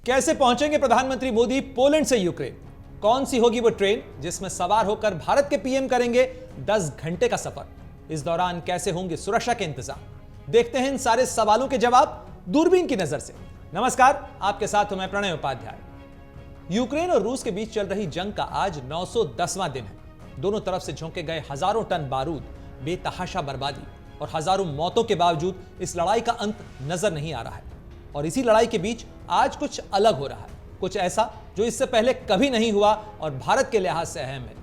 कैसे पहुंचेंगे प्रधानमंत्री मोदी पोलैंड से यूक्रेन? कौन सी होगी वो ट्रेन जिसमें सवार होकर भारत के पीएम करेंगे 10 घंटे का सफर? इस दौरान कैसे होंगे सुरक्षा के इंतजाम? देखते हैं इन सारे सवालों के जवाब दूरबीन की नजर से। नमस्कार, आपके साथ हूं मैं प्रणय उपाध्याय। यूक्रेन और रूस के बीच चल रही जंग का आज 910वां दिन है। दोनों तरफ से झोंके गए हजारों टन बारूद, बेतहाशा बर्बादी और हजारों मौतों के बावजूद इस लड़ाई का अंत नजर नहीं आ रहा है। और इसी लड़ाई के बीच आज कुछ अलग हो रहा है, कुछ ऐसा जो इससे पहले कभी नहीं हुआ और भारत के लिहाज से अहम है।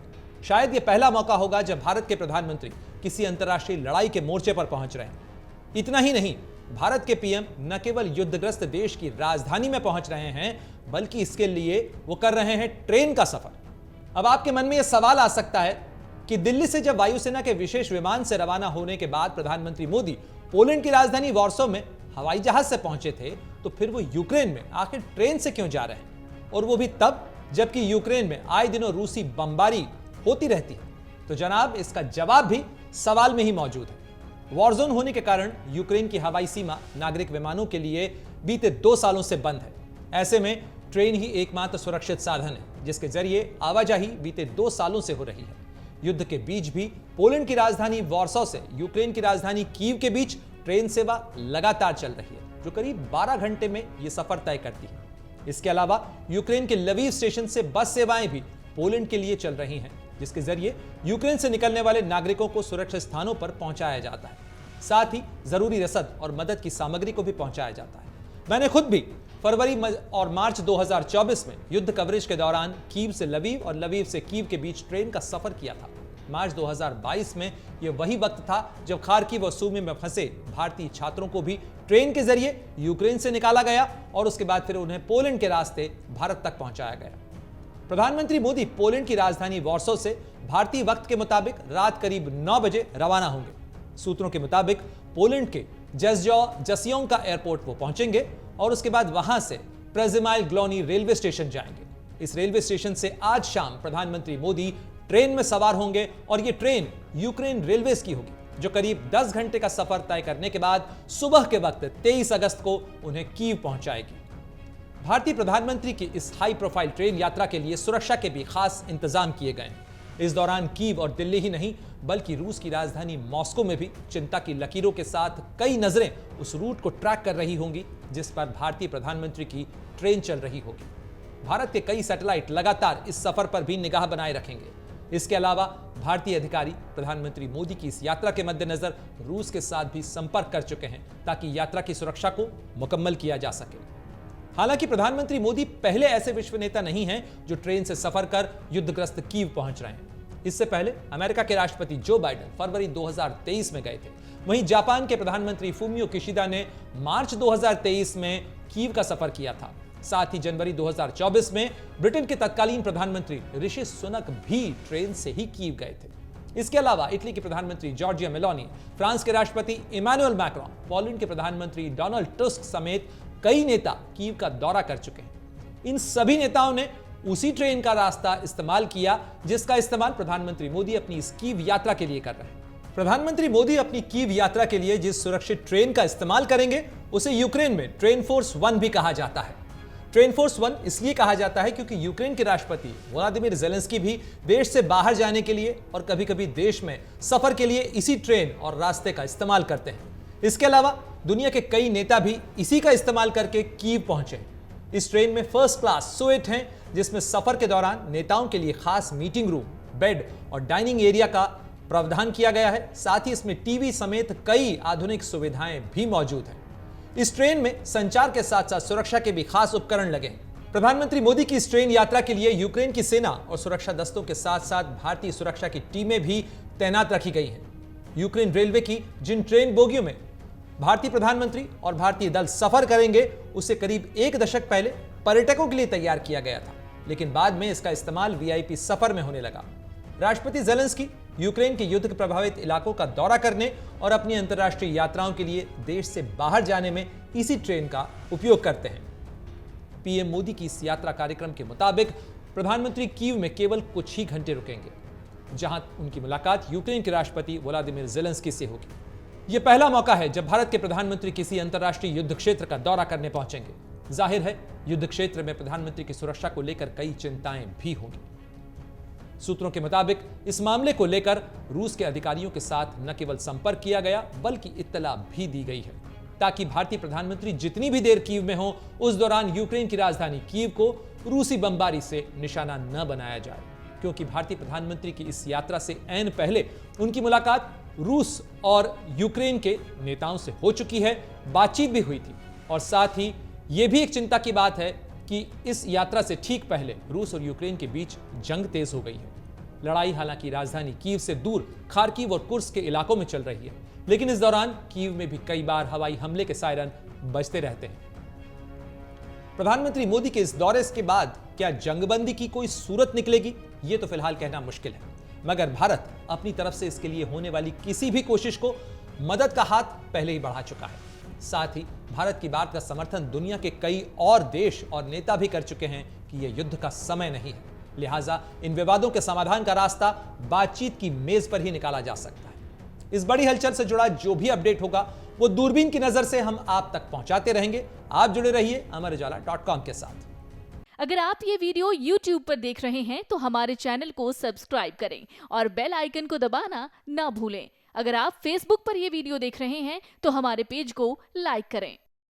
शायद यह पहला मौका होगा जब भारत के प्रधानमंत्री किसी अंतर्राष्ट्रीय लड़ाई के मोर्चे पर पहुंच रहे हैं। इतना ही नहीं, भारत के पीएम न केवल युद्धग्रस्त देश की राजधानी में पहुंच रहे हैं, बल्कि इसके लिए वो कर रहे हैं ट्रेन का सफर। अब आपके मन में यह सवाल आ सकता है कि दिल्ली से जब वायुसेना के विशेष विमान से रवाना होने के बाद प्रधानमंत्री मोदी पोलैंड की राजधानी वॉर्सो में हवाई जहाज से पहुंचे थे, तो फिर वो यूक्रेन में आखिर ट्रेन से क्यों जा रहे हैं? और वो भी तब जबकि यूक्रेन में आए दिनों रूसी बमबारी होती रहती है। तो जनाब, इसका जवाब भी सवाल में ही मौजूद है। वॉरजोन होने के कारण यूक्रेन की हवाई सीमा नागरिक विमानों के लिए बीते 2 सालों से बंद है। ऐसे में ट्रेन ही एकमात्र सुरक्षित साधन है जिसके जरिए आवाजाही बीते 2 सालों से हो रही है। युद्ध के बीच भी पोलैंड की राजधानी वॉर्सो से यूक्रेन की राजधानी कीव के बीच ट्रेन सेवा लगातार चल रही है, जो करीब 12 घंटे में यह सफर तय करती है। इसके अलावा यूक्रेन के लवीव स्टेशन से बस सेवाएं भी पोलैंड के लिए चल रही हैं, जिसके जरिए यूक्रेन से निकलने वाले नागरिकों को सुरक्षित स्थानों पर पहुंचाया जाता है। साथ ही जरूरी रसद और मदद की सामग्री को भी पहुंचाया जाता है। मैंने खुद भी फरवरी और मार्च 2024 में युद्ध कवरेज के दौरान कीव से लवीव और लवीव से कीव के बीच ट्रेन का सफर किया था। मार्च 2022 में यह वही वक्त था जब खार्किव और सूमी में फंसे भारतीय छात्रों को भी ट्रेन के जरिए यूक्रेन से निकाला गया और उसके बाद फिर उन्हें पोलैंड के रास्ते भारत तक पहुंचाया गया। प्रधानमंत्री मोदी पोलैंड की राजधानी वॉर्सो से भारतीय वक्त के मुताबिक रात करीब 9 बजे रवाना होंगे। सूत्रों के मुताबिक पोलैंड के जसियोंका एयरपोर्ट वो पहुंचेंगे और उसके बाद वहां से प्रेजिमाइल ग्लोनी रेलवे स्टेशन जाएंगे। इस रेलवे स्टेशन से आज शाम प्रधानमंत्री मोदी ट्रेन में सवार होंगे और यह ट्रेन यूक्रेन रेलवेज की होगी, जो करीब 10 घंटे का सफर तय करने के बाद सुबह के वक्त 23 अगस्त को उन्हें कीव पहुंचाएगी। भारतीय प्रधानमंत्री की इस हाई प्रोफाइल ट्रेन यात्रा के लिए सुरक्षा के भी खास इंतजाम किए गए हैं। इस दौरान कीव और दिल्ली ही नहीं, बल्कि रूस की राजधानी मॉस्को में भी चिंता की लकीरों के साथ कई नजरें उस रूट को ट्रैक कर रही होंगी जिस पर भारतीय प्रधानमंत्री की ट्रेन चल रही होगी। भारत के कई सैटेलाइट लगातार इस सफर पर भी निगाह बनाए रखेंगे। इसके अलावा भारतीय अधिकारी प्रधानमंत्री मोदी की इस यात्रा के मद्देनजर रूस के साथ भी संपर्क कर चुके हैं ताकि यात्रा की सुरक्षा को मुकम्मल किया जा सके। हालांकि प्रधानमंत्री मोदी पहले ऐसे विश्व नेता नहीं हैं जो ट्रेन से सफर कर युद्धग्रस्त कीव पहुंच रहे हैं। इससे पहले अमेरिका के राष्ट्रपति जो बाइडेन फरवरी 2023 में गए थे। वहीं जापान के प्रधानमंत्री फूमियो किशिदा ने मार्च 2023 में कीव का सफर किया था। साथ ही जनवरी 2024 में ब्रिटेन के तत्कालीन प्रधानमंत्री ऋषि सुनक भी ट्रेन से ही कीव गए थे। इसके अलावा इटली के प्रधानमंत्री जॉर्जिया मेलोनी, फ्रांस के राष्ट्रपति इमैनुअल मैक्रोन, पोलैंड के प्रधानमंत्री डोनाल्ड टस्क समेत कई नेता कीव का दौरा कर चुके हैं। इन सभी नेताओं ने उसी ट्रेन का रास्ता इस्तेमाल किया जिसका इस्तेमाल प्रधानमंत्री मोदी अपनी इस कीव यात्रा के लिए कर रहे हैं। प्रधानमंत्री मोदी अपनी कीव यात्रा के लिए जिस सुरक्षित ट्रेन का इस्तेमाल करेंगे उसे यूक्रेन में ट्रेन फोर्स 1 भी कहा जाता है। ट्रेन फोर्स 1 इसलिए कहा जाता है क्योंकि यूक्रेन के राष्ट्रपति व्लादिमीर ज़ेलेंस्की भी देश से बाहर जाने के लिए और कभी-कभी देश में सफर के लिए इसी ट्रेन और रास्ते का इस्तेमाल करते हैं। इसके अलावा दुनिया के कई नेता भी इसी का इस्तेमाल करके कीव पहुंचे। इस ट्रेन में फर्स्ट क्लास सुइट हैं, जिसमें सफर के दौरान नेताओं के लिए खास मीटिंग रूम, बेड और डाइनिंग एरिया का प्रावधान किया गया है। साथ ही इसमें टीवी समेत कई आधुनिक सुविधाएं भी मौजूद हैं। इस ट्रेन में संचार के साथ साथ सुरक्षा के भी खास उपकरण लगे हैं। प्रधानमंत्री मोदी की इस ट्रेन यात्रा के लिए यूक्रेन की सेना और सुरक्षा दस्तों के साथ साथ भारतीय सुरक्षा की टीमें भी तैनात रखी गई हैं। यूक्रेन रेलवे की जिन ट्रेन बोगियों में भारतीय प्रधानमंत्री और भारतीय दल सफर करेंगे, उसे करीब 1 दशक पहले पर्यटकों के लिए तैयार किया गया था, लेकिन बाद में इसका इस्तेमाल वीआईपी सफर में होने लगा। राष्ट्रपति ज़ेलेंस्की यूक्रेन के युद्ध प्रभावित इलाकों का दौरा करने और अपनी अंतर्राष्ट्रीय यात्राओं के लिए देश से बाहर जाने में इसी ट्रेन का उपयोग करते हैं। पीएम मोदी की इस यात्रा कार्यक्रम के मुताबिक प्रधानमंत्री कीव में केवल कुछ ही घंटे रुकेंगे, जहां उनकी मुलाकात यूक्रेन के राष्ट्रपति व्लादिमीर ज़ेलेंस्की से होगी। यह पहला मौका है जब भारत के प्रधानमंत्री किसी अंतर्राष्ट्रीय युद्ध क्षेत्र का दौरा करने पहुंचेंगे। जाहिर है युद्ध क्षेत्र में प्रधानमंत्री की सुरक्षा को लेकर कई चिंताएं भी होंगी। सूत्रों के मुताबिक इस मामले को लेकर रूस के अधिकारियों के साथ न केवल संपर्क किया गया बल्कि इत्तला भी दी गई है ताकि भारतीय प्रधानमंत्री जितनी भी देर कीव में हो उस दौरान यूक्रेन की राजधानी कीव को रूसी बमबारी से निशाना न बनाया जाए, क्योंकि भारतीय प्रधानमंत्री की इस यात्रा से ऐन पहले उनकी मुलाकात रूस और यूक्रेन के नेताओं से हो चुकी है, बातचीत भी हुई थी। और साथ ही यह भी एक चिंता की बात है कि इस यात्रा से ठीक पहले रूस और यूक्रेन के बीच जंग तेज हो गई है। लड़ाई हालांकि राजधानी कीव से दूर खार्किव और कुर्स्क के इलाकों में चल रही है, लेकिन इस दौरान कीव में भी कई बार हवाई हमले के सायरन बजते रहते हैं। प्रधानमंत्री मोदी के इस दौरे के बाद क्या जंगबंदी की कोई सूरत निकलेगी, यह तो फिलहाल कहना मुश्किल है, मगर भारत अपनी तरफ से इसके लिए होने वाली किसी भी कोशिश को मदद का हाथ पहले ही बढ़ा चुका है। साथ ही भारत की बात का समर्थन दुनिया के कई और देश और नेता भी कर चुके हैं कि यह युद्ध का समय नहीं है, लिहाजा इन विवादों के समाधान का रास्ता बातचीत की मेज पर ही निकाला जा सकता है। इस बड़ी हलचल से जुड़ा जो भी अपडेट होगा वो दूरबीन की नजर से हम आप तक पहुंचाते रहेंगे। आप जुड़े रहिए amarujala.com के साथ। अगर आप ये वीडियो YouTube पर देख रहे हैं तो हमारे चैनल को सब्सक्राइब करें और बेल आइकन को दबाना ना भूलें। अगर आप Facebook पर यह वीडियो देख रहे हैं तो हमारे पेज को लाइक करें।